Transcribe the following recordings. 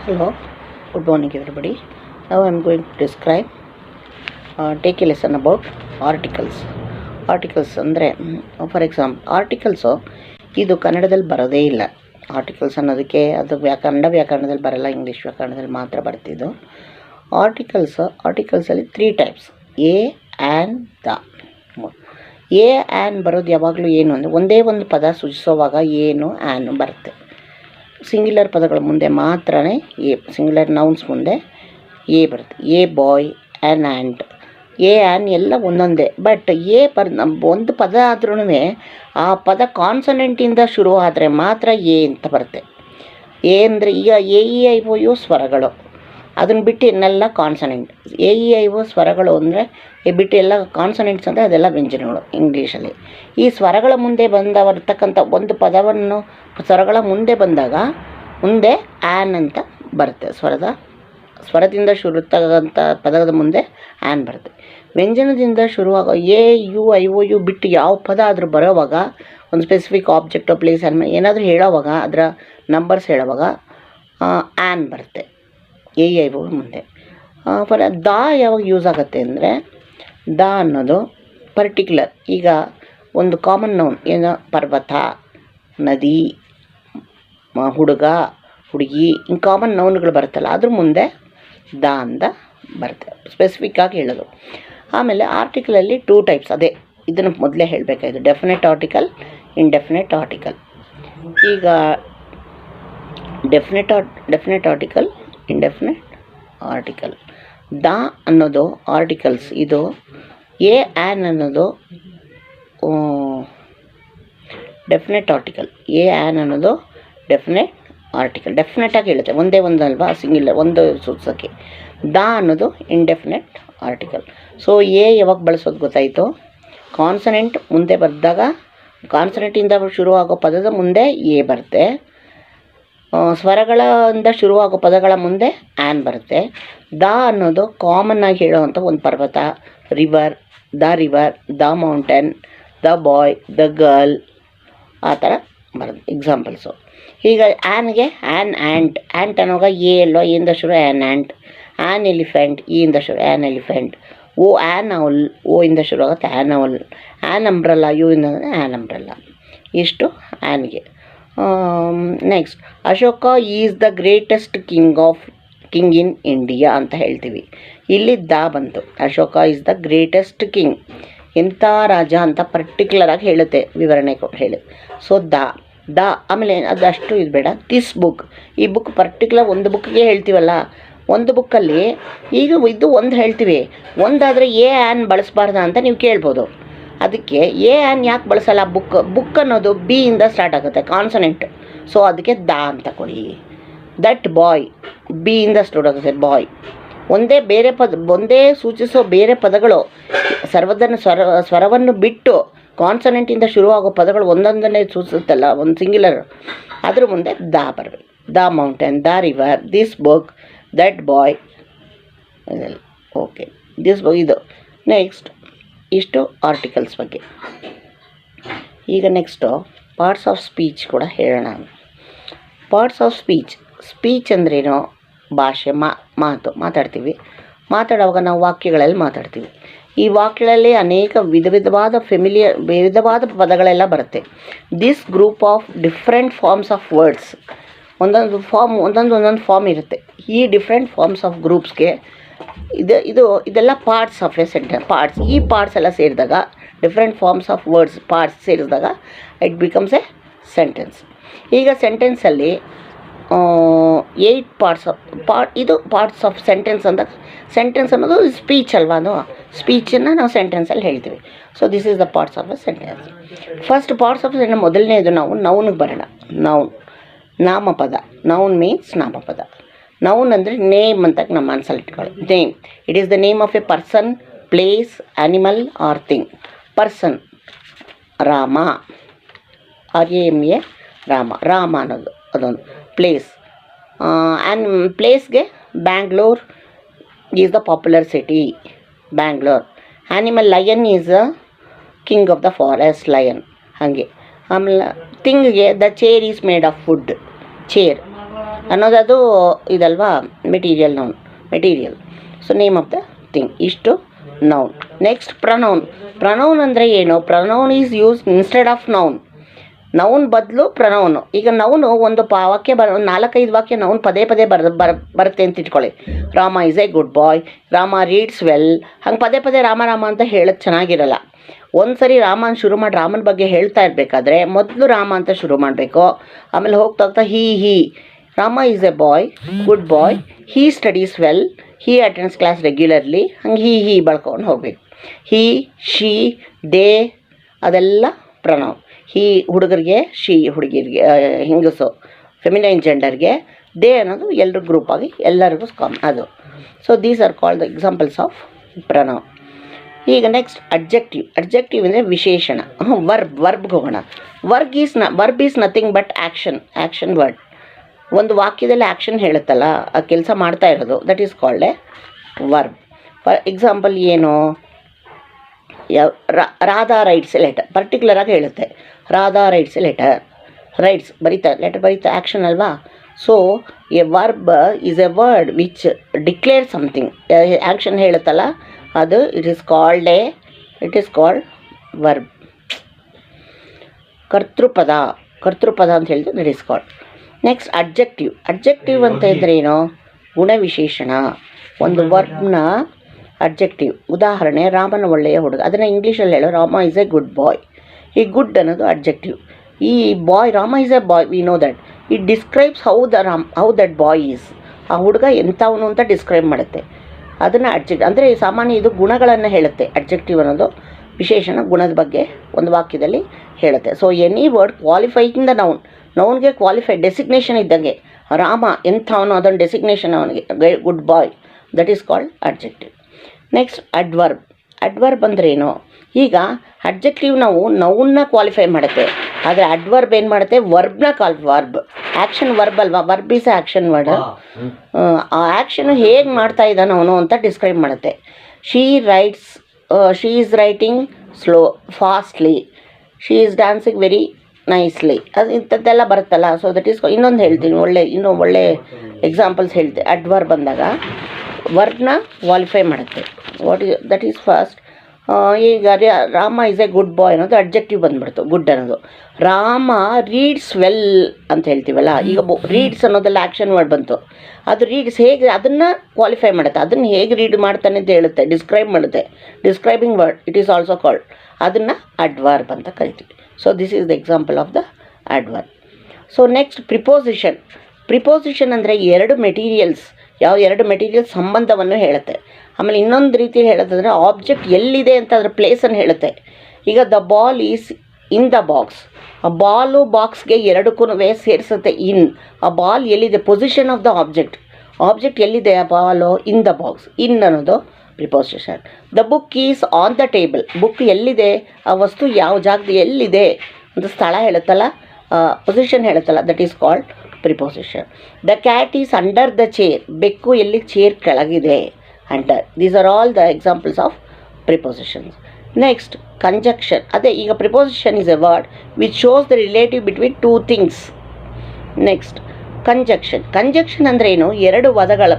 Hello, good morning everybody. Now I am going to describe, take a lesson about articles. Articles ಅಂದರೆ for example articles ಇದು ಕನ್ನಡದಲ್ಲಿ ಬರೋದೇ ಇಲ್ಲ. Articles ಅನ್ನೋದಕ್ಕೆ ಅದು ವ್ಯಾಕರಣದಲ್ಲಿ ಬರಲ್ಲ, ಇಂಗ್ಲೀಷ್ ವ್ಯಾಕರಣದಲ್ಲಿ ಮಾತ್ರ ಬರ್ತಿದ್ದು. ಆರ್ಟಿಕಲ್ಸಲ್ಲಿ 3 types: A, an, the. A an ಬರೋದು ಯಾವಾಗಲೂ ಏನು ಅಂದರೆ ಒಂದೇ ಒಂದು ಪದ ಸೂಚಿಸೋವಾಗ ಏನು ಆ್ಯನ್ ಬರುತ್ತೆ. ಸಿಂಗ್ಯುಲರ್ ಪದಗಳ ಮುಂದೆ ಮಾತ್ರ ಎ, ಸಿಂಗ್ಯುಲರ್ ನೌನ್ಸ್ ಮುಂದೆ ಎ ಬರುತ್ತೆ. A boy, an ant, A an ಎಲ್ಲ ಒಂದೊಂದೇ. ಬಟ್ ಎ ಒಂದು ಪದ ಆದ್ರೂ ಆ ಪದ ಕಾನ್ಸನೆಂಟಿಂದ ಶುರು ಆದರೆ ಮಾತ್ರ ಎ ಅಂತ ಬರುತ್ತೆ. ಎ ಅಂದರೆ ಈಗ A E I O you ಸ್ವರಗಳು, ಅದನ್ನು ಬಿಟ್ಟು ಇನ್ನೆಲ್ಲ consonant. A E I O ಸ್ವರಗಳು ಅಂದರೆ ಬಿಟ್ಟು ಎಲ್ಲ ಕಾನ್ಸನೆಂಟ್ಸ್ ಅಂದರೆ ಅದೆಲ್ಲ ವ್ಯಂಜನಗಳು ಇಂಗ್ಲೀಷಲ್ಲಿ. ಈ ಸ್ವರಗಳ ಮುಂದೆ ಬರ್ತಕ್ಕಂಥ ಒಂದು ಪದವನ್ನು ಸ್ವರಗಳ ಮುಂದೆ ಬಂದಾಗ ಮುಂದೆ ಆ್ಯನ್ ಅಂತ ಬರುತ್ತೆ. ಸ್ವರದಿಂದ ಶುರುವಾಗಂಥ ಪದದ ಮುಂದೆ ಆ್ಯನ್ ಬರುತ್ತೆ. ವ್ಯಂಜನದಿಂದ ಶುರುವಾಗ A U I O U ಬಿಟ್ಟು ಯಾವ ಪದ ಆದರೂ ಬರೋವಾಗ, ಒಂದು ಸ್ಪೆಸಿಫಿಕ್ ಆಬ್ಜೆಕ್ಟ್ ಪ್ಲೇಸ್ ಏನಾದರೂ ಹೇಳೋವಾಗ, ಅದರ ನಂಬರ್ಸ್ ಹೇಳೋವಾಗ ಆ್ಯನ್ ಬರುತ್ತೆ ಎ ಐ ಒ ಮುಂದೆ. ಫಾರ್ ದ ಯಾವಾಗ ಯೂಸ್ ಆಗುತ್ತೆ ಅಂದರೆ, ದ ಅನ್ನೋದು ಪರ್ಟಿಕ್ಯುಲರ್, ಈಗ ಒಂದು ಕಾಮನ್ ನೌನ್, ಏನೋ ಪರ್ವತ, ನದಿ, ಹುಡುಗ, ಹುಡುಗಿ, ಹಿಂಗೆ ಕಾಮನ್ ನೌನ್ಗಳು ಬರುತ್ತಲ್ಲ, ಅದ್ರ ಮುಂದೆ ದ ಅಂತ ಬರುತ್ತೆ, ಸ್ಪೆಸಿಫಿಕ್ಕಾಗಿ ಹೇಳೋದು. ಆಮೇಲೆ ಆರ್ಟಿಕಲಲ್ಲಿ 2 ಟೈಪ್ಸ್, ಅದೇ ಇದನ್ನು ಮೊದಲೇ ಹೇಳಬೇಕಾಯ್ತು: ಡೆಫಿನೆಟ್ ಆರ್ಟಿಕಲ್, ಇಂಡೆಫಿನೆಟ್ ಆರ್ಟಿಕಲ್. ಈಗ definite article, indefinite article. The ಅನ್ನೋದು ಆರ್ಟಿಕಲ್ಸ್, ಇದು. ಎ ಆ್ಯನ್ ಅನ್ನೋದು ಡೆಫಿನೆಟ್ ಆರ್ಟಿಕಲ್. ಎ ಆ್ಯನ್ ಅನ್ನೋದು ಡೆಫಿನೆಟ್ ಆರ್ಟಿಕಲ್, ಡೆಫಿನೆಟಾಗಿ ಹೇಳುತ್ತೆ, ಒಂದೇ ಒಂದಲ್ವಾ, ಸಿಂಗ್ಯುಲರ್ ಒಂದು ಸೂಚಿಸೋಕ್ಕೆ. ದ ಅನ್ನೋದು ಇಂಡೆಫಿನೆಟ್ ಆರ್ಟಿಕಲ್. ಸೊ ಎ ಯಾವಾಗ ಬಳಸೋದು ಗೊತ್ತಾಯಿತು? ಕಾನ್ಸನೆಂಟ್ ಮುಂದೆ ಬರೆದಾಗ, ಕಾನ್ಸನೆಂಟಿಂದ ಶುರುವಾಗೋ ಪದದ ಮುಂದೆ ಎ ಬರುತ್ತೆ. ಸ್ವರಗಳಿಂದ ಶುರುವಾಗೋ ಪದಗಳ ಮುಂದೆ ಆ್ಯನ್ ಬರುತ್ತೆ. ದ ಅನ್ನೋದು ಕಾಮನ್ ಆಗಿ ಹೇಳೋವಂಥ ಒಂದು ಪರ್ವತ, river, the mountain, the boy, the girl, ಆ ಥರ ಬರುತ್ತೆ ಎಕ್ಸಾಂಪಲ್ಸು. ಈಗ ಆ್ಯನ್ಗೆ ಆ್ಯಂಟ್ ಅನ್ನೋವಾಗ ಎ ಎಲ್ಲೋ, ಇಂದ ಶುರು ಆ್ಯಂಟ್. ಆ್ಯನ್ ಎಲಿಫೆಂಟ್, ಇಂದ ಶುರು an elephant. O an owl, O ಇಂದ ಶುರು ಆಗುತ್ತೆ an owl. An umbrella, U ಇಂದ ಆ್ಯನ್ ಅಂಬ್ರಲ್ಲ. ಇಷ್ಟು ಆ್ಯನ್ಗೆ. Next, Ashoka is the greatest king in India ಅಂತ ಹೇಳ್ತೀವಿ. ಇಲ್ಲಿ ದ ಬಂತು. Ashoka is the greatest king, ಎಂಥ ರಾಜ ಅಂತ ಪರ್ಟಿಕ್ಯುಲರಾಗಿ ಹೇಳುತ್ತೆ, ವಿವರಣೆ ಹೇಳಿ. ಸೊ ದ ಆಮೇಲೆ ಅದಷ್ಟು ಇದು ಬೇಡ. ದಿಸ್ ಬುಕ್, ಈ ಬುಕ್ ಪರ್ಟಿಕ್ಯುಲರ್ ಒಂದು ಬುಕ್ಗೆ ಹೇಳ್ತೀವಲ್ಲ, ಒಂದು ಬುಕ್ಕಲ್ಲಿ ಈಗ ಇದು ಒಂದು ಹೇಳ್ತೀವಿ, ಒಂದಾದರೆ ಎ ಆ್ಯನ್ ಬಳಸಬಾರ್ದ ಅಂತ ನೀವು ಕೇಳ್ಬೋದು. ಅದಕ್ಕೆ ಎ ಆ್ಯನ್ ಯಾಕೆ ಬಳಸಲ್ಲ? ಬುಕ್ ಅನ್ನೋದು ಬಿ ಇಂದ ಸ್ಟಾರ್ಟ್ ಆಗುತ್ತೆ, ಕಾನ್ಸನೆಂಟ್. ಸೊ ಅದಕ್ಕೆ ದ ಅಂತ ಕೊಡಿ. ದಟ್ ಬಾಯ್, ಬಿ ಇಂದ ಸ್ಟಾರ್ಟ್ ಆಗುತ್ತೆ ಬಾಯ್. ಒಂದೇ ಸೂಚಿಸೋ ಬೇರೆ ಪದಗಳು, ಸ್ವರವನ್ನು ಬಿಟ್ಟು ಕಾನ್ಸನೆಂಟಿಂದ ಶುರುವಾಗೋ ಪದಗಳು ಒಂದೊಂದನ್ನೇ ಸೂಚಿಸುತ್ತಲ್ಲ, ಒಂದು ಸಿಂಗ್ಯುಲರ್, ಅದ್ರ ಮುಂದೆ ದ ಬರಬೇಕು. The mountain, the river, this book, that boy, ಇದೆಲ್ಲ ಓಕೆ. ದಿಸ್ ಬುಕ್ ಇದು. ನೆಕ್ಸ್ಟ್ ಇಷ್ಟು ಆರ್ಟಿಕಲ್ಸ್ ಬಗ್ಗೆ. ಈಗ ನೆಕ್ಸ್ಟು ಪಾರ್ಟ್ಸ್ ಆಫ್ ಸ್ಪೀಚ್ ಕೂಡ ಹೇಳೋಣ. ಪಾರ್ಟ್ಸ್ ಆಫ್ ಸ್ಪೀಚ್ ಅಂದ್ರೇನು? ಭಾಷೆ, ಮಾತಾಡ್ತೀವಿ. ಮಾತಾಡುವಾಗ ನಾವು ವಾಕ್ಯಗಳಲ್ಲಿ ಮಾತಾಡ್ತೀವಿ. ಈ ವಾಕ್ಯಗಳಲ್ಲಿ ಅನೇಕ ವಿಧವಾದ ಪದಗಳೆಲ್ಲ ಬರುತ್ತೆ. This group of different forms of words, ಒಂದೊಂದು ಫಾರ್ಮ್ ಇರುತ್ತೆ. ಈ ಡಿಫ್ರೆಂಟ್ ಫಾರ್ಮ್ಸ್ ಆಫ್ ಗ್ರೂಪ್ಸ್ಗೆ ಇದೆಲ್ಲ ಪಾರ್ಟ್ಸ್ ಆಫ್ ಎ ಸೆಂಟೆನ್ಸ್. ಈ ಪಾರ್ಟ್ಸ್ ಎಲ್ಲ ಸೇರಿದಾಗ, different forms of words parts ಸೇರಿಸಿದಾಗ ಇಟ್ ಬಿಕಮ್ಸ್ ಎ ಸೆಂಟೆನ್ಸ್. ಈಗ ಸೆಂಟೆನ್ಸಲ್ಲಿ 8 ಪಾರ್ಟ್ಸ್ ಆಫ್ ಸೆಂಟೆನ್ಸ್ ಅಂದಾಗ, ಸೆಂಟೆನ್ಸ್ ಅನ್ನೋದು ಸ್ಪೀಚ್ ಅಲ್ವಾ, ಅದು ಸ್ಪೀಚನ್ನು ನಾವು ಸೆಂಟೆನ್ಸಲ್ಲಿ ಹೇಳ್ತೀವಿ. So this is the parts of a sentence. First parts of sentence, ಮೊದಲನೇದು ನಾವು ನೌನಿಗೆ ಬರೋಣ. ನಾಮಪದ. ನೌನ್ ಮೀನ್ಸ್ ನಾಮಪದ. ನೌನ್ ಅಂದರೆ ನೇಮ್ ಅಂತ ನಮ್ಮ ಮನಸ್ಸಲ್ಲಿ ಇಟ್ಕೊಳ್ಳಿ. Name, it is the name of a person, place, animal or thing. Person Rama, RAMA, Rama ಅನ್ನೋದು ಅದೊಂದು ಪ್ಲೇಸ್. ಪ್ಲೇಸ್ಗೆ Bangalore is the popular city, Bangalore. Animal, lion is the king of the forest, lion. ಹಾಗೆ. ಆಮೇಲೆ ಥಿಂಗ್ಗೆ the chair is made of wood, chair. ಅನ್ನೋದದು ಇದಲ್ವಾ material noun, material. So name of the thing, ಇಷ್ಟು noun. Next pronoun. Pronoun ಅಂದರೆ ಏನು? Pronoun is use instead of noun. Noun ಬದಲು ಪ್ರನೌನು. ಈಗ ನೌನು ಒಂದು ವಾಕ್ಯ 4-5 ವಾಕ್ಯ ನೌನ್ ಪದೇ ಪದೇ ಬರುತ್ತೆ ಅಂತ ಇಟ್ಕೊಳ್ಳಿ. Rama is a good boy, Rama reads well, ಹಂಗೆ ಪದೇ ಪದೇ ರಾಮ ರಾಮ ಅಂತ ಹೇಳೋದು ಚೆನ್ನಾಗಿರಲ್ಲ. ಒಂದು ಸರಿ ರಾಮನ ಶುರು ಮಾಡಿ ರಾಮನ ಬಗ್ಗೆ ಹೇಳ್ತಾ ಇರಬೇಕಾದ್ರೆ ಮೊದಲು ರಾಮ ಅಂತ ಶುರು ಮಾಡಬೇಕು. ಆಮೇಲೆ ಹೋಗ್ತಾ ಹೋಗ್ತಾ he Rama is a boy, good boy, he studies well, he attends class regularly, ಹಂಗೆ ಹೀ ಬಳ್ಕೊಂಡು ಹೋಗ್ಬೇಕು. ಹೀ, ಶೀ, ದೇ ಅದೆಲ್ಲ ಪ್ರನೌನ್. ಹೀ ಹುಡುಗರಿಗೆ, ಶೀ ಹುಡುಗಿರಿಗೆ, ಹೆಂಗಸು ಫೆಮಿನೈನ್ ಜೆಂಡರ್ಗೆ, ದೇ ಅನ್ನೋದು ಎಲ್ಲರೂ ಗ್ರೂಪಾಗಿ ಎಲ್ಲರಿಗೂ ಅದು. So these are called the examples of pronoun. ಈಗ ನೆಕ್ಸ್ಟ್ ಅಡ್ಜೆಕ್ಟಿವ್. ಅಡ್ಜೆಕ್ಟಿವ್ ಅಂದರೆ ವಿಶೇಷಣ. ವರ್ಬ್ಗೆ ಹೋಗೋಣ. Verb is nothing but action word. ಒಂದು ವಾಕ್ಯದಲ್ಲಿ ಆ್ಯಕ್ಷನ್ ಹೇಳುತ್ತಲ್ಲ, ಆ ಕೆಲಸ ಮಾಡ್ತಾ ಇರೋದು, that is called a verb. For example ಏನು? ರಾಧಾ ರೈಟ್ಸ್ ಎ ಲೆಟರ್, ಪರ್ಟಿಕ್ಯುಲರಾಗಿ ಹೇಳುತ್ತೆ. Radha writes a letter, writes letter ಬರೀತಾ ಆ್ಯಕ್ಷನ್ ಅಲ್ವಾ. So a verb is a word which declare something. Action ಹೇಳುತ್ತಲ್ಲ ಅದು ಇಟ್ ಈಸ್ ಕಾಲ್ಡ್ ವರ್ಬ್. ಕರ್ತೃಪದ ಅಂತ ಹೇಳಿದ್ರೆ that is called. Next adjective ಅಂತ ಇದ್ರೆ ಏನು? ಗುಣವಿಶೇಷಣ. ಒಂದು ವರ್ಬ್ನ ಅಡ್ಜೆಕ್ಟಿವ್. ಉದಾಹರಣೆ ರಾಮನ ಒಳ್ಳೆಯ ಹುಡುಗ, ಅದನ್ನು ಇಂಗ್ಲೀಷಲ್ಲಿ ಹೇಳೋ Rama is a good boy. ಈ ಗುಡ್ ಅನ್ನೋದು ಅಡ್ಜೆಕ್ಟಿವ್. ಈ boy, Rama is a boy, we know that. It describes how that boy is. ಆ ಹುಡುಗ ಎಂಥವನು ಅಂತ ಡಿಸ್ಕ್ರೈಬ್ ಮಾಡುತ್ತೆ. ಅದನ್ನು ಅಂದರೆ ಸಾಮಾನ್ಯ ಇದು ಗುಣಗಳನ್ನು ಹೇಳುತ್ತೆ. ಅಡ್ಜೆಕ್ಟಿವ್ ಅನ್ನೋದು ವಿಶೇಷಣ, ಗುಣದ ಬಗ್ಗೆ ಒಂದು ವಾಕ್ಯದಲ್ಲಿ ಹೇಳುತ್ತೆ. So any word qualifying the ನೌನ್ಗೆ ಕ್ವಾಲಿಫೈಡ್ ಡೆಸಿಗ್ನೇಷನ್ ಇದ್ದಂಗೆ. ರಾಮ ಎಂಥವನು, ಅದೊಂದು ಡೆಸಿಗ್ನೇಷನ್ ಅವನಿಗೆ. Good boy, that is called adjective. Next adverb ಅಂದ್ರೇನು? ಈಗ ಅಡ್ಜೆಕ್ಟಿವ್ ನಾವು ನೌನ್ನ ಕ್ವಾಲಿಫೈ ಮಾಡುತ್ತೆ, ಆದರೆ ಅಡ್ವರ್ಬ್ ಏನು ಮಾಡುತ್ತೆ? ವರ್ಬ್ನ ವರ್ಬ್. ಆ್ಯಕ್ಷನ್ ವರ್ಬ್ ಅಲ್ವಾ, ವರ್ಬ್ ಈಸ್ ಆ್ಯಕ್ಷನ್ ವರ್ಡ್. ಆ ಆ್ಯಕ್ಷನು ಹೇಗೆ ಮಾಡ್ತಾ ಇದ್ದಾನೆ ಅವನು ಅಂತ ಡಿಸ್ಕ್ರೈಬ್ ಮಾಡುತ್ತೆ. She is writing fastly, she is dancing very nicely, ಅದು ಇಂಥದ್ದೆಲ್ಲ ಬರುತ್ತಲ್ಲ. ಸೊ ದಟ್ ಈಸ್ ಇನ್ನೊಂದು ಹೇಳ್ತೀನಿ, ಒಳ್ಳೆ ಎಕ್ಸಾಂಪಲ್ಸ್ ಹೇಳ್ತೀನಿ. ಅಡ್ವರ್ಬ್ ಬಂದಾಗ ವರ್ಬ್ನ ಕ್ವಾಲಿಫೈ ಮಾಡುತ್ತೆ. That is first. ಈಗ ರಾಮ ಈಸ್ ಎ ಗುಡ್ ಬಾಯ್ ಅನ್ನೋದು ಅಡ್ಜೆಕ್ಟಿವ್ ಬಂದ್ಬಿಡ್ತು, ಗುಡ್ ಅನ್ನೋದು. ರಾಮ ರೀಡ್ಸ್ ವೆಲ್ ಅಂತ ಹೇಳ್ತೀವಲ್ಲ, ಈಗ ರೀಡ್ಸ್ ಅನ್ನೋದೆಲ್ಲ ಆ್ಯಕ್ಷನ್ ವರ್ಡ್ ಬಂತು. ಅದು ರೀಡ್ಸ್ ಹೇಗೆ, ಅದನ್ನು ಕ್ವಾಲಿಫೈ ಮಾಡುತ್ತೆ. ಅದನ್ನು ಹೇಗೆ ರೀಡ್ ಮಾಡ್ತಾನೆ ಅಂತ ಹೇಳುತ್ತೆ, ಡಿಸ್ಕ್ರೈಬ್ ಮಾಡುತ್ತೆ. Describing word, it is also called. ಅದನ್ನು ಅಡ್ವರ್ಬ್ ಅಂತ ಕರಿತೀವಿ. So this is the example of the adverb. So next preposition ಅಂದರೆ ಎರಡು ಮೆಟೀರಿಯಲ್ಸ್ ಸಂಬಂಧವನ್ನು ಹೇಳುತ್ತೆ. ಆಮೇಲೆ ಇನ್ನೊಂದು ರೀತಿ ಹೇಳೋದಂದರೆ ಆಬ್ಜೆಕ್ಟ್ ಎಲ್ಲಿದೆ ಅಂತ ಅದರ ಪ್ಲೇಸನ್ನು ಹೇಳುತ್ತೆ. ಈಗ the ball is in the box. ಆ ಬಾಲು ಬಾಕ್ಸ್ಗೆ ಎರಡಕ್ಕೂ ಸೇರಿಸುತ್ತೆ. ಆ ಬಾಲ್ ಎಲ್ಲಿದೆ, ಪೊಸಿಷನ್ ಆಫ್ ದ ಆಬ್ಜೆಕ್ಟ್ ಎಲ್ಲಿದೆ, ಆ ಬಾಲು ಇನ್ ದ ಬಾಕ್ಸ್. ಅನ್ನೋದು preposition. The book is on the table. Book ಎಲ್ಲಿದೆ, ಆ ವಸ್ತು ಯಾವ ಜಾಗದ ಎಲ್ಲಿದೆ ಅಂತ ಸ್ಥಳ ಹೇಳುತ್ತಲ್ಲ, ಪೊಸಿಷನ್ ಹೇಳುತ್ತಲ್ಲ, that is called preposition. The cat is under the chair. ಬೆಕ್ಕು ಎಲ್ಲಿ, ಚೇರ್ ಕೆಳಗಿದೆ, under. These are all the examples of prepositions. Next conjunction. ಅದೇ ಈಗ preposition is a word which shows the relative between two things. Next conjunction ಅಂದರೆ ಏನು? ಎರಡು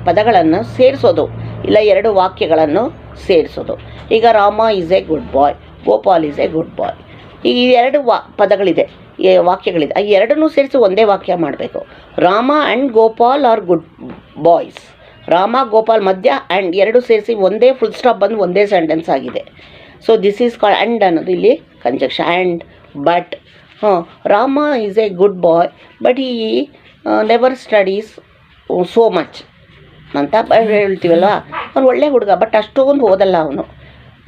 ಪದಗಳನ್ನು ಸೇರಿಸೋದು, ಇಲ್ಲ ಎರಡು ವಾಕ್ಯಗಳನ್ನು ಸೇರಿಸೋದು. ಈಗ Rama is a good boy, Gopal is a good boy. ಈಗ ಈ ಎರಡು ಪದಗಳಿದೆ, ವಾಕ್ಯಗಳಿದೆ. ಆ ಎರಡನ್ನೂ ಸೇರಿಸಿ ಒಂದೇ ವಾಕ್ಯ ಮಾಡಬೇಕು. Rama and Gopal are good boys. Rama Gopal ಮಧ್ಯ ಆ್ಯಂಡ್ ಎರಡು ಸೇರಿಸಿ ಒಂದೇ ಫುಲ್ ಸ್ಟಾಪ್ ಬಂದು ಒಂದೇ ಸೆಂಟೆನ್ಸ್ ಆಗಿದೆ. So this is called and ಅನ್ನೋದು ಇಲ್ಲಿ conjunction. And but Rama is a good boy but he never studies so much ಅಂತ ಹೇಳ್ತೀವಲ್ವ. ಅವ್ನು ಒಳ್ಳೆ ಹುಡುಗ ಬಟ್ ಅಷ್ಟೊಂದು ಓದಲ್ಲ ಅವನು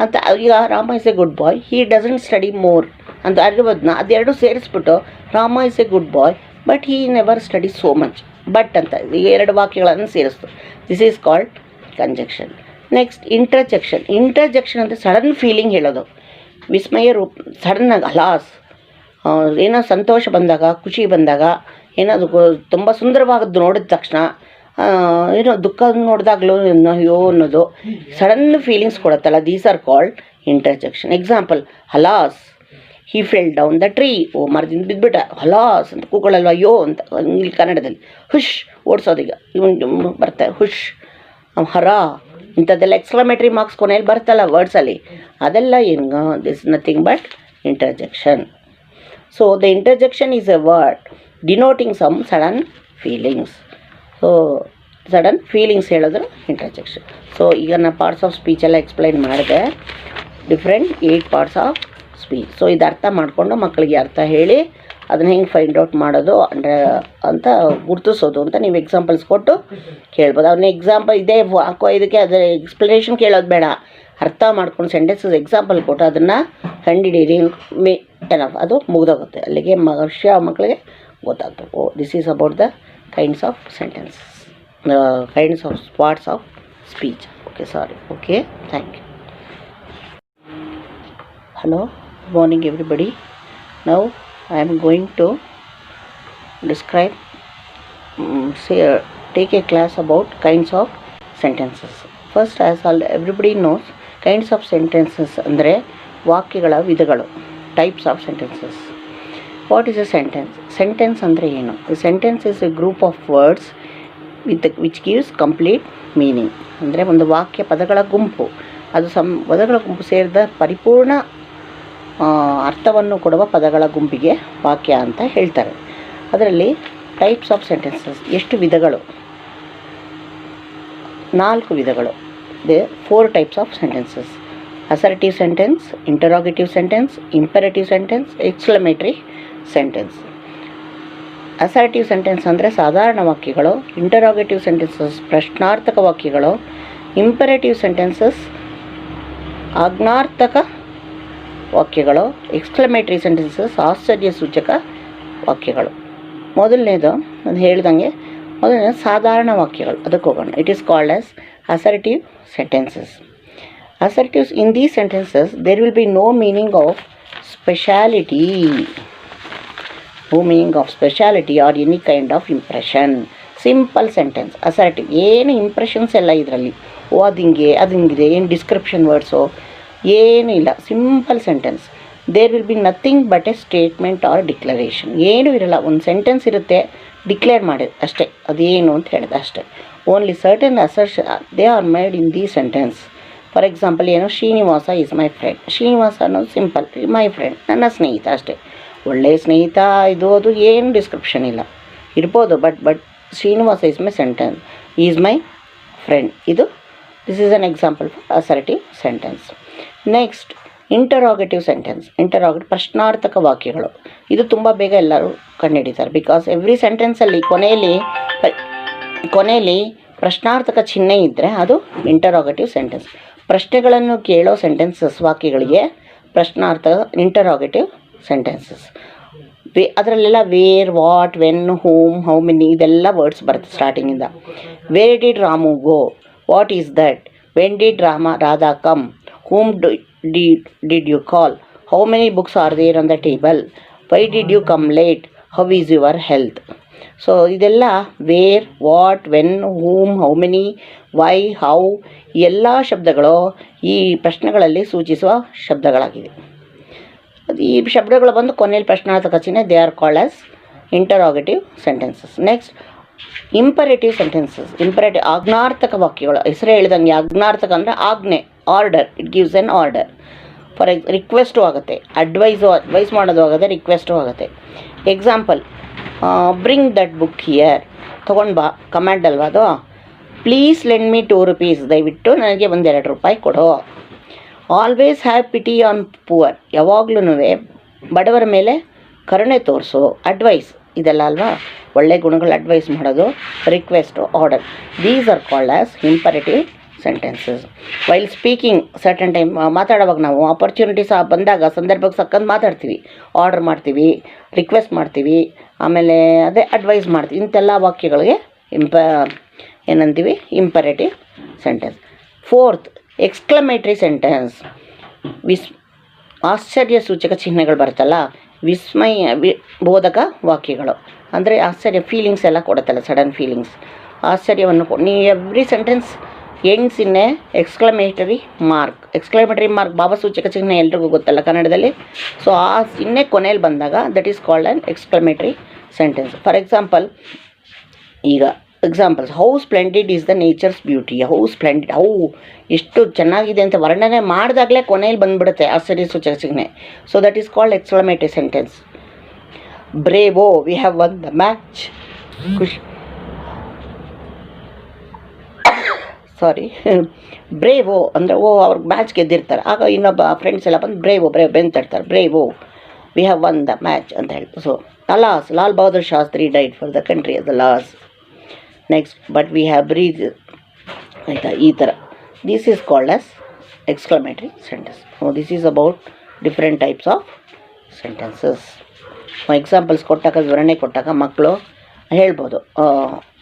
ಅಂತ. ಈಗ Rama is a good boy, he doesn't study more ಅಂತ ಅರ್ಬದ್ನ ಅದೆರಡು ಸೇರಿಸ್ಬಿಟ್ಟು Rama is a good boy but he never study so much but ಅಂತ ಈ ಎರಡು ವಾಕ್ಯಗಳನ್ನು ಸೇರಿಸ್ತು. This is called conjunction. Next interjection ಅಂದರೆ ಸಡನ್ ಫೀಲಿಂಗ್ ಹೇಳೋದು. ವಿಸ್ಮಯ ರೂಪ, ಸಡನ್ನಾಗಿ ಹಲಾಸ್, ಏನೋ ಸಂತೋಷ ಬಂದಾಗ, ಖುಷಿ ಬಂದಾಗ, ಏನೋ ತುಂಬ ಸುಂದರವಾಗದ್ದು ನೋಡಿದ ತಕ್ಷಣ, ಏನೋ ದುಃಖ ನೋಡಿದಾಗಲೂ ಅಯ್ಯೋ ಅನ್ನೋದು ಸಡನ್ ಫೀಲಿಂಗ್ಸ್ ಕೊಡುತ್ತಲ್ಲ, these are called interjection. Example, alas he fell down the tree, ಓ ಮರದಿಂದ ಬಿದ್ದುಬಿಟ್ಟ, ಹಲಾಸ್ ಅಂತ ಕೂಗಳಲ್ವ, ಅಯ್ಯೋ ಅಂತ ಇಂಗ್ಲೀಷ್ ಕನ್ನಡದಲ್ಲಿ. ಹುಷ್ ಓಡಿಸೋದೀಗ ಇವನು ಬರ್ತಾರೆ, ಹುಷ್ ಹರ ಇಂಥದ್ದೆಲ್ಲ ಎಕ್ಸ್ಕ್ಲಮೇಟ್ರಿ ಮಾರ್ಕ್ಸ್ ಕೊನೆಯಲ್ಲಿ ಬರ್ತಲ್ಲ ವರ್ಡ್ಸಲ್ಲಿ, ಅದೆಲ್ಲ ಏನು, this nothing but interjection. So the interjection is a word denoting some sudden feelings. So sudden feelings ಹೇಳಿದ್ರು ಇಂಟರ್ಜೆಕ್ಷನ್. ಸೊ ಈಗ ನಾನು ಪಾರ್ಟ್ಸ್ ಆಫ್ ಸ್ಪೀಚೆಲ್ಲ ಎಕ್ಸ್ಪ್ಲೈನ್ ಮಾಡಿದೆ, different 8 parts of speech. So ಇದು ಅರ್ಥ ಮಾಡಿಕೊಂಡು ಮಕ್ಕಳಿಗೆ ಅರ್ಥ ಹೇಳಿ ಅದನ್ನ ಹೆಂಗೆ ಫೈಂಡ್ ಔಟ್ ಮಾಡೋದು ಅಂತ ಗುರ್ತಿಸೋದು ಅಂತ ನೀವು ಎಕ್ಸಾಂಪಲ್ಸ್ ಕೊಟ್ಟು ಕೇಳ್ಬೋದು. ಅವನ್ನ ಎಕ್ಸಾಂಪಲ್ ಇದೇ ಹಾಕೋ ಇದಕ್ಕೆ ಅದರ ಎಕ್ಸ್ಪ್ಲನೇಷನ್ ಕೇಳೋದು ಬೇಡ, ಅರ್ಥ ಮಾಡ್ಕೊಂಡು ಸೆಂಟೆನ್ಸಸ್ ಎಕ್ಸಾಂಪಲ್ ಕೊಟ್ಟು ಅದನ್ನು ಕಂಡುಹಿಡೀರಿ ಏನಪ್ಪ ಅದು ಮುಗ್ದೋಗುತ್ತೆ. ಅಲ್ಲಿಗೆ ಮಕ್ಕಳಿಗೆ ಗೊತ್ತಾಗ್ತದೆ, oh this is about the kinds of sentences, kinds of parts of speech. Okay, sorry. Okay, thank you. Hello, good morning everybody. Now I am going to describe, take a class about kinds of sentences. First, as everybody knows, kinds of sentences ಅಂದರೆ ವಾಕ್ಯಗಳ ವಿಧಗಳು, types of sentences. What is a sentence? Sentence ಅಂದರೆ ಏನು? A sentence is a group of words which gives complete meaning. ಅಂದರೆ ಒಂದು ವಾಕ್ಯ ಪದಗಳ ಗುಂಪು, ಅದು ಪದಗಳ ಗುಂಪು ಸೇರಿದ ಪರಿಪೂರ್ಣ ಅರ್ಥವನ್ನು ಕೊಡುವ ಪದಗಳ ಗುಂಪಿಗೆ ವಾಕ್ಯ ಅಂತ ಹೇಳ್ತಾರೆ. ಅದರಲ್ಲಿ ಟೈಪ್ಸ್ ಆಫ್ ಸೆಂಟೆನ್ಸಸ್ ಎಷ್ಟು ವಿಧಗಳು? 4 ವಿಧಗಳು. They 4 types of sentences: assertive sentence, interrogative sentence, imperative sentence, exclamatory sentence. Assertive sentence ಅಂದರೆ ಸಾಧಾರಣ ವಾಕ್ಯಗಳು, ಇಂಟರೋಗೇಟಿವ್ ಸೆಂಟೆನ್ಸಸ್ ಪ್ರಶ್ನಾರ್ಥಕ ವಾಕ್ಯಗಳು, ಇಂಪೆರೇಟಿವ್ ಸೆಂಟೆನ್ಸಸ್ ಆಜ್ಞಾರ್ಥಕ ವಾಕ್ಯಗಳು, ಎಕ್ಸ್ಕ್ಲಮೇಟರಿ ಸೆಂಟೆನ್ಸಸ್ ಆಶ್ಚರ್ಯ ಸೂಚಕ ವಾಕ್ಯಗಳು. ಮೊದಲನೇದು ನಾನು ಹೇಳ್ದಂಗೆ ಸಾಧಾರಣ ವಾಕ್ಯಗಳು, ಅದಕ್ಕೆ ಹೋಗೋಣ. It is called as assertive sentences. Assertives in these sentences there will be no meaning of speciality, or any kind of impression. Simple sentence assertive, ಏನು ಇಂಪ್ರೆಷನ್ಸ್ ಎಲ್ಲ ಇದರಲ್ಲಿ, ಓ ಅದು ಹಿಂಗಿದೆ, ಏನು ಡಿಸ್ಕ್ರಿಪ್ಷನ್ ವರ್ಡ್ಸು ಏನೂ ಇಲ್ಲ, simple sentence. There will be nothing but a statement or declaration. ಏನೂ ಇರಲ್ಲ, ಒಂದು ಸೆಂಟೆನ್ಸ್ ಇರುತ್ತೆ, ಡಿಕ್ಲೇರ್ ಮಾಡಿದೆ ಅಷ್ಟೇ, ಅದೇನು ಅಂತ ಹೇಳಿದೆ ಅಷ್ಟೇ. Only certain assertion they are made in the sentence. For example ಏನು, Srinivasa is my friend. Srinivasa ಅನ್ನೋದು ಸಿಂಪಲ್, ಮೈ ಫ್ರೆಂಡ್ ನನ್ನ ಸ್ನೇಹಿತ ಅಷ್ಟೇ. ಒಳ್ಳೆಯ ಸ್ನೇಹಿತ ಇದು ಅದು ಏನು ಡಿಸ್ಕ್ರಿಪ್ಷನ್ ಇಲ್ಲ, ಇರ್ಬೋದು, but Srinivasa is my sentence, is my friend. This is an example for assertive sentence. Next interrogative sentence. ಪ್ರಶ್ನಾರ್ಥಕ ವಾಕ್ಯಗಳು. ಇದು ತುಂಬ ಬೇಗ ಎಲ್ಲರೂ ಕಂಡುಹಿಡಿತಾರೆ, ಬಿಕಾಸ್ ಎವ್ರಿ ಸೆಂಟೆನ್ಸಲ್ಲಿ ಕೊನೆಯಲ್ಲಿ ಪ್ರಶ್ನಾರ್ಥಕ ಚಿಹ್ನೆ ಇದ್ದರೆ ಅದು ಇಂಟರೋಗೇಟಿವ್ ಸೆಂಟೆನ್ಸ್. ಪ್ರಶ್ನೆಗಳನ್ನು ಕೇಳೋ ಸೆಂಟೆನ್ಸಸ್ ವಾಕ್ಯಗಳಿಗೆ ಪ್ರಶ್ನಾರ್ಥಕ ಇಂಟರೋಗೇಟಿವ್ ಸೆಂಟೆನ್ಸಸ್. ಅದರಲ್ಲೆಲ್ಲ where, what, when, whom, how many ಇದೆಲ್ಲ ವರ್ಡ್ಸ್ ಬರುತ್ತೆ ಸ್ಟಾರ್ಟಿಂಗಿಂದ. Where did Ramu go, what is that, when did Radha come, whom did you call, how many books are there on the table, why did you come late, how is your health. So ಇದೆಲ್ಲ where, what, when, whom, how many, why, how ಎಲ್ಲ ಶಬ್ದಗಳು ಈ ಪ್ರಶ್ನೆಗಳಲ್ಲಿ ಸೂಚಿಸುವ ಶಬ್ದಗಳಾಗಿವೆ. ಈ ಶಬ್ದಗಳು ಬಂದು ಕೊನೆಯಲ್ಲಿ ಪ್ರಶ್ನಾರ್ಥಕ ಚಿಹ್ನೆ, they are called as interrogative sentences. Next imperative sentences. Imperative ಆಜ್ಞಾರ್ಥಕ ವಾಕ್ಯಗಳು. ಹೆಸರೇ ಹೇಳಿದಂಗೆ ಆಜ್ಞಾರ್ಥಕ ಅಂದರೆ ಆಜ್ಞೆ, order, it gives an order. For request ಆಗುತ್ತೆ, ಅಡ್ವೈಸ್ ಮಾಡೋದು ಆಗುತ್ತೆ, ರಿಕ್ವೆಸ್ಟು ಆಗುತ್ತೆ. Example, bring that book here, ತೊಗೊಂಡು ಬಾ, ಕಮ್ಯಾಂಡ್ ಅಲ್ವಾ ಅದು. ಪ್ಲೀಸ್ ಲೆಂಡ್ ಮೀ 2 rupees, ದಯವಿಟ್ಟು ನನಗೆ ಒಂದು 2 ರೂಪಾಯಿ ಕೊಡು. Always have pity on poor, ಯಾವಾಗ್ಲೂ ಬಡವರ ಮೇಲೆ ಕರುಣೆ ತೋರಿಸು. ಅಡ್ವೈಸ್ ಇದೆಲ್ಲ ಅಲ್ವಾ, ಒಳ್ಳೆ ಗುಣಗಳು ಅಡ್ವೈಸ್ ಮಾಡೋದು, request, order. These are called as imperative sentences. While speaking certain time, ಮಾತಾಡುವಾಗ ನಾವು ಆಪರ್ಚುನಿಟೀಸ್ ಬಂದಾಗ ಸಂದರ್ಭಕ್ಕೆ ಸಕ್ಕಂತ ಮಾತಾಡ್ತೀವಿ, ಆರ್ಡರ್ ಮಾಡ್ತೀವಿ, ರಿಕ್ವೆಸ್ಟ್ ಮಾಡ್ತೀವಿ, ಆಮೇಲೆ ಅದೇ ಅಡ್ವೈಸ್ ಮಾಡ್ತೀವಿ. ಇಂಥೆಲ್ಲ ವಾಕ್ಯಗಳಿಗೆ ಏನಂತೀವಿ, imperative sentence. Fourth, exclamatory sentence. ಆಶ್ಚರ್ಯ ಸೂಚಕ ಚಿಹ್ನೆಗಳು ಬರುತ್ತಲ್ಲ, ವಿಸ್ಮಯ ಬೋಧಕ ವಾಕ್ಯಗಳು. ಅಂದರೆ ಆಶ್ಚರ್ಯ ಫೀಲಿಂಗ್ಸ್ ಎಲ್ಲ ಕೊಡುತ್ತಲ್ಲ, ಸಡನ್ ಫೀಲಿಂಗ್ಸ್, ಆಶ್ಚರ್ಯವನ್ನು every sentence ends in a exclamatory mark. Exclamatory mark ಭಾವಸೂಚಕ ಚಿಹ್ನೆ ಎಲ್ರಿಗೂ ಗೊತ್ತಲ್ಲ ಕನ್ನಡದಲ್ಲಿ. ಸೊ ಆ ಚಿಹ್ನೆ ಕೊನೆಯಲ್ಲಿ ಬಂದಾಗ that is called an exclamatory sentence. For example, ಈಗ examples, how splendid is the nature's beauty. How splendid, how ಎಷ್ಟು ಚೆನ್ನಾಗಿದೆ ಅಂತ ವರ್ಣನೆ ಮಾಡಿದಾಗಲೇ ಕೊನೆಯಲ್ಲಿ ಬಂದುಬಿಡುತ್ತೆ ಆಶ್ಚರ್ಯ ಸೂಚಕ ಚಿಹ್ನೆ. So that is called exclamatory sentence. Bravo, we have won the match. Bravo ಅಂದರೆ ಅವ್ರಿಗೆ ಮ್ಯಾಚ್ ಗೆದ್ದಿರ್ತಾರೆ. ಆಗ ಇನ್ನೊಬ್ಬ ಫ್ರೆಂಡ್ಸ್ ಎಲ್ಲ ಬಂದು ಬ್ರೇವೋ ಬೆಂತಾಡ್ತಾರೆ. Bravo, we have won the match ಅಂತ ಹೇಳಿ. So alas, Lal Bahadur Shastri died for the country as a loss. Next, but we have breath, ಆಯಿತಾ, ಈ ಥರ. This is called as exclamatory sentence. This is about different types of sentences. Examples ಕೊಟ್ಟಾಗ, ವಿವರಣೆ ಕೊಟ್ಟಾಗ ಮಕ್ಕಳು ಹೇಳ್ಬೋದು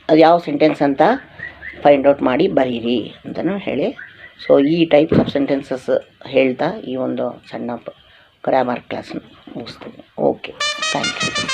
ಅದು ಯಾವ ಸೆಂಟೆನ್ಸ್ ಅಂತ ಫೈಂಡ್ ಔಟ್ ಮಾಡಿ ಬರೀರಿ ಅಂತಲೂ ಹೇಳಿ. ಸೊ ಈ ಟೈಪ್ಸ್ ಆಫ್ ಸೆಂಟೆನ್ಸಸ್ ಹೇಳ್ತಾ ಈ ಒಂದು ಸಣ್ಣ ಗ್ರಾಮರ್ ಕ್ಲಾಸ್ನ ಮುಗಿಸ್ತೀನಿ. Okay, thank you.